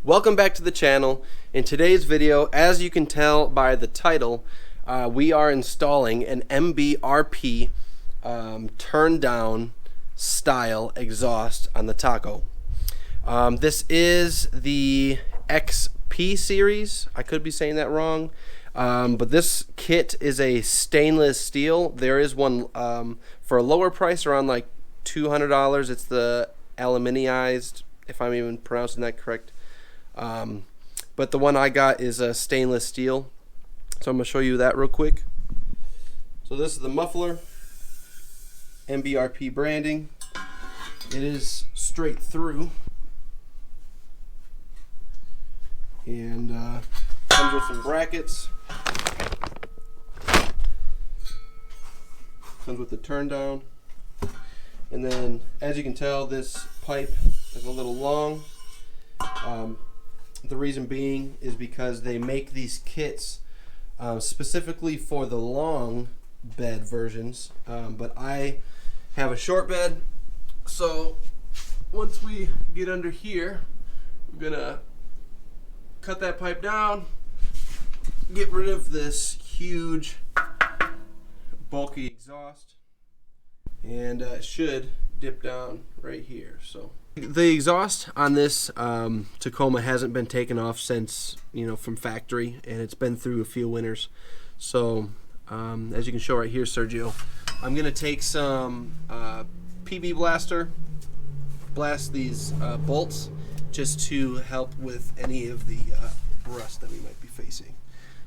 Welcome back to the channel. In today's video, as you can tell by the title, we are installing an MBRP turn down style exhaust on the Taco. This is the XP series. I could be saying that wrong, but this kit is a stainless steel. There is one for a lower price, around like $200. It's the aluminized, if I'm even pronouncing that correct. But the one I got is a stainless steel, so I'm going to show you that real quick. So this is the muffler, MBRP branding. It is straight through, and comes with some brackets, comes with the turn down, and then as you can tell, this pipe is a little long. The reason being is because they make these kits specifically for the long bed versions, but I have a short bed, so once we get under here, we're gonna cut that pipe down, get rid of this huge bulky exhaust, and it should dip down right here. So the exhaust on this Tacoma hasn't been taken off since, from factory, and it's been through a few winters. So as you can show right here, Sergio, I'm gonna take some PB blaster, blast these bolts just to help with any of the rust that we might be facing.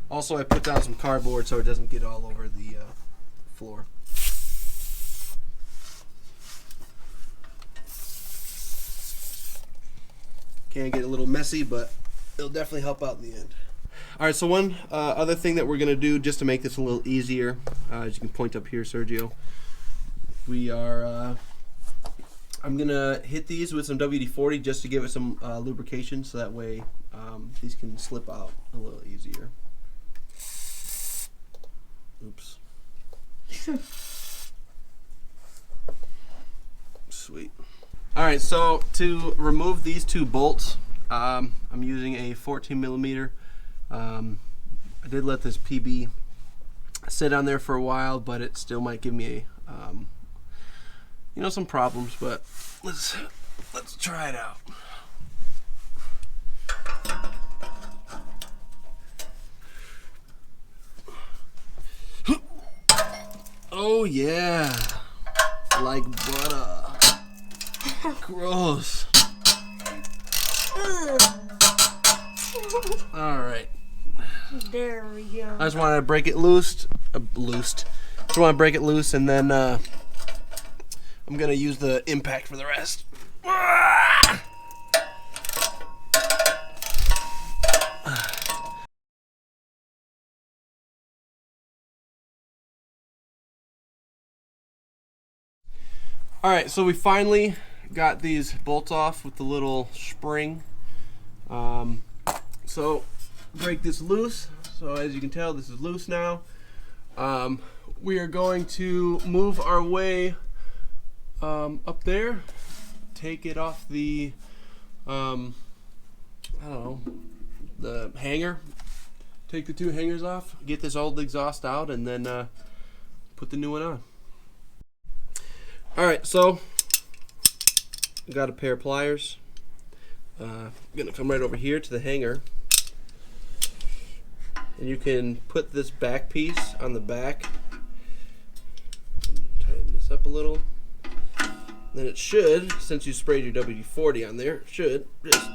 Also, I put down some cardboard so it doesn't get all over the floor. Can get a little messy, but it'll definitely help out in the end. Alright, so one other thing that we're going to do just to make this a little easier, as you can point up here, Sergio, we are, I'm going to hit these with some WD-40 just to give it some lubrication, so that way these can slip out a little easier. Oops. Sweet. Alright, so to remove these two bolts, I'm using a 14 millimeter. I did let this PB sit on there for a while, but it still might give me some problems, but let's try it out. Oh yeah, like butter. Gross. Alright. There we go. I just want to break it loose. Just want to break it loose, and then I'm going to use the impact for the rest. Alright, so we finally got these bolts off with the little spring. So break this loose. So as you can tell, this is loose now. We are going to move our way up there, take it off the the hanger, take the two hangers off, get this old exhaust out, and then put the new one on. Alright, so got a pair of pliers. I'm gonna come right over here to the hanger, and you can put this back piece on the back, tighten this up a little, then it should, since you sprayed your WD-40 on there, it should just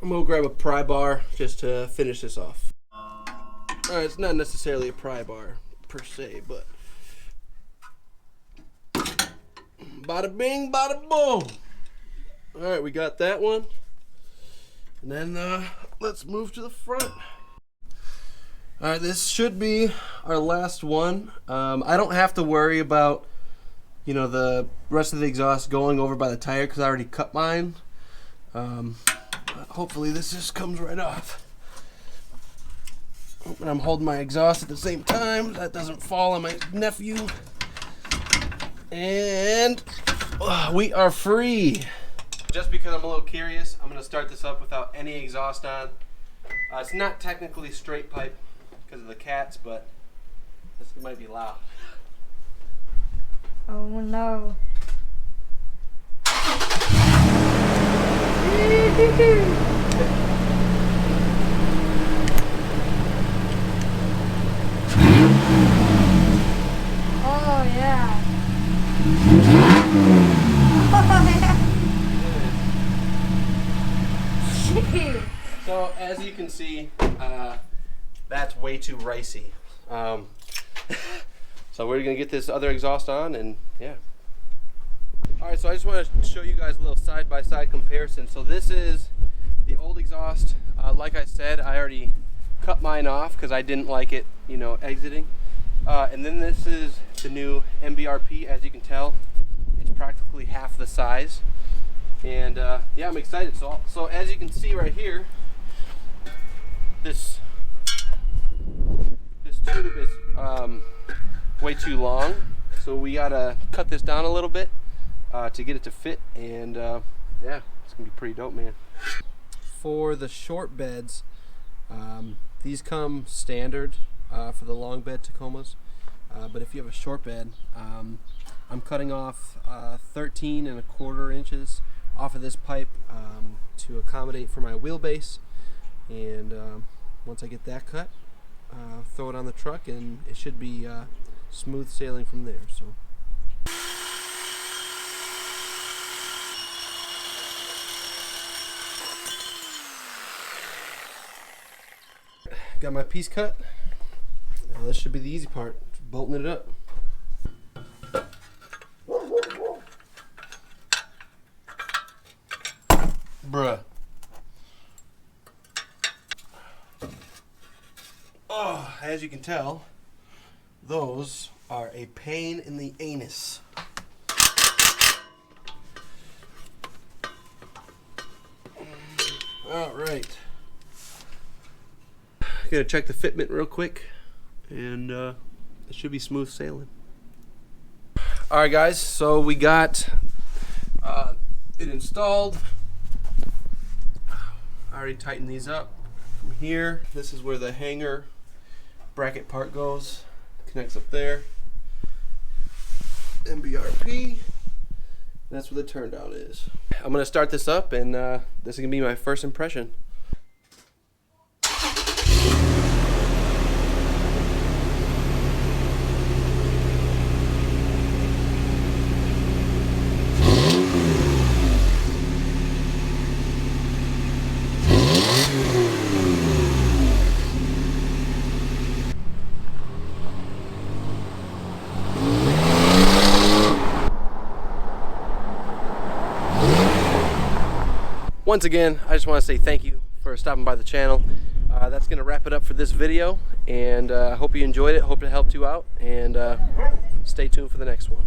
I'm gonna grab a pry bar just to finish this off. Alright, it's not necessarily a pry bar per se, but bada bing, bada boom. Alright, we got that one. And then let's move to the front. Alright, this should be our last one. I don't have to worry about, the rest of the exhaust going over by the tire because I already cut mine. Hopefully this just comes right off. And I'm holding my exhaust at the same time. That doesn't fall on my nephew. And we are free. Just because I'm a little curious, I'm going to start this up without any exhaust on. It's not technically straight pipe because of the cats, but this might be loud. Oh no. Oh yeah. So as you can see, that's way too ricey. So we're gonna get this other exhaust on, and yeah. All right, so I just want to show you guys a little side-by-side comparison. So this is the old exhaust. Like I said, I already cut mine off because I didn't like it, you know, exiting. And then this is the new MBRP. As you can tell, it's practically half the size. And yeah, I'm excited. So as you can see right here, this tube is way too long. So we gotta cut this down a little bit to get it to fit. And yeah, it's gonna be pretty dope, man. For the short beds, these come standard for the long bed Tacomas. But if you have a short bed, I'm cutting off 13 1/4 inches off of this pipe to accommodate for my wheelbase, and once I get that cut, throw it on the truck, and it should be smooth sailing from there. So. Got my piece cut. Now this should be the easy part, bolting it up. Bruh. Oh, as you can tell, those are a pain in the anus. All right. Gonna check the fitment real quick, and it should be smooth sailing. All right, guys. So we got it installed. I already tightened these up. From here, this is where the hanger bracket part goes. Connects up there. MBRP. That's where the turn down is. I'm gonna start this up, and this is gonna be my first impression. Once again, I just want to say thank you for stopping by the channel. That's going to wrap it up for this video, and I hope you enjoyed it. Hope it helped you out, and stay tuned for the next one.